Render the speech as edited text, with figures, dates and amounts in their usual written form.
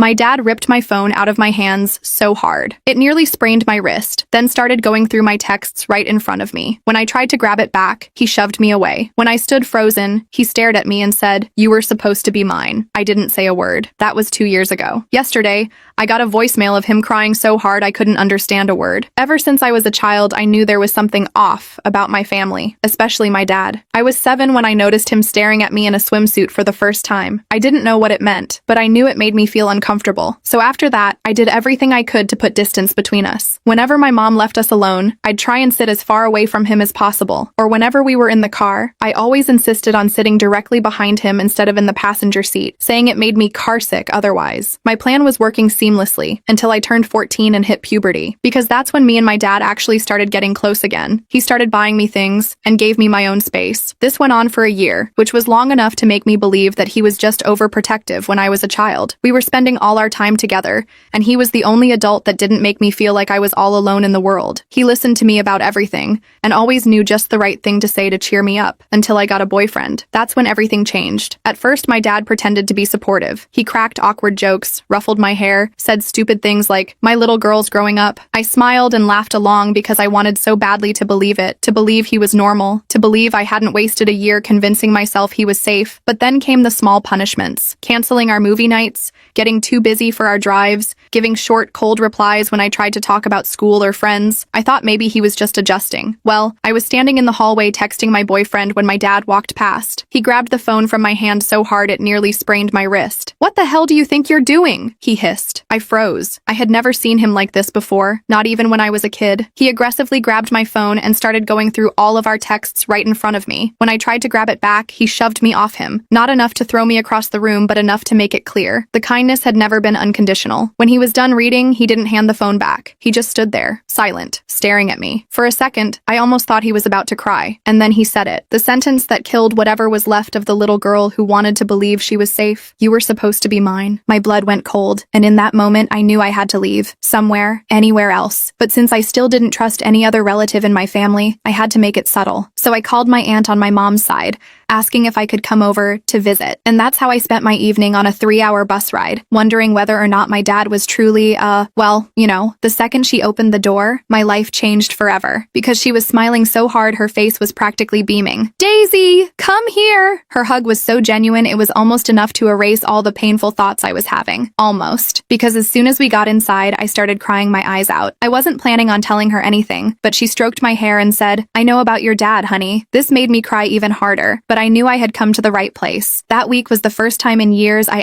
My dad ripped my phone out of my hands so hard. It nearly sprained my wrist, then started going through my texts right in front of me. When I tried to grab it back, he shoved me away. When I stood frozen, he stared at me and said, "You were supposed to be mine." I didn't say a word. That was 2 years ago. Yesterday, I got a voicemail of him crying so hard I couldn't understand a word. Ever since I was a child, I knew there was something off about my family, especially my dad. I was 7 when I noticed him staring at me in a swimsuit for the first time. I didn't know what it meant, but I knew it made me feel uncomfortable. So after that, I did everything I could to put distance between us. Whenever my mom left us alone, I'd try and sit as far away from him as possible. Or whenever we were in the car, I always insisted on sitting directly behind him instead of in the passenger seat, saying it made me carsick otherwise. My plan was working seamlessly until I turned 14 and hit puberty, because that's when me and my dad actually started getting close again. He started buying me things and gave me my own space. This went on for a year, which was long enough to make me believe that he was just overprotective when I was a child. We were spending all our time together, and he was the only adult that didn't make me feel like I was all alone in the world. He listened to me about everything, and always knew just the right thing to say to cheer me up, until I got a boyfriend. That's when everything changed. At first, my dad pretended to be supportive. He cracked awkward jokes, ruffled my hair, said stupid things like, "My little girl's growing up." I smiled and laughed along because I wanted so badly to believe it, to believe he was normal, to believe I hadn't wasted a year convincing myself he was safe. But then came the small punishments: canceling our movie nights, getting too busy for our drives, giving short, cold replies when I tried to talk about school or friends. I thought maybe he was just adjusting. Well, I was standing in the hallway texting my boyfriend when my dad walked past. He grabbed the phone from my hand so hard it nearly sprained my wrist. "What the hell do you think you're doing?" he hissed. I froze. I had never seen him like this before, not even when I was a kid. He aggressively grabbed my phone and started going through all of our texts right in front of me. When I tried to grab it back, he shoved me off him. Not enough to throw me across the room, but enough to make it clear. The kindness had never been unconditional. When he was done reading, he didn't hand the phone back. He just stood there, silent, staring at me. For a second, I almost thought he was about to cry. And then he said it. The sentence that killed whatever was left of the little girl who wanted to believe she was safe. "You were supposed to be mine." My blood went cold, and in that moment, I knew I had to leave. Somewhere, anywhere else. But since I still didn't trust any other relative in my family, I had to make it subtle. So I called my aunt on my mom's side, asking if I could come over to visit. And that's how I spent my evening on a 3-hour bus ride, wondering whether or not my dad was truly, well, you know. The second she opened the door, my life changed forever. Because she was smiling so hard her face was practically beaming. "Daisy, come here!" Her hug was so genuine it was almost enough to erase all the painful thoughts I was having. Almost. Because as soon as we got inside, I started crying my eyes out. I wasn't planning on telling her anything, but she stroked my hair and said, "I know about your dad, honey." This made me cry even harder, but I knew I had come to the right place. That week was the first time in years I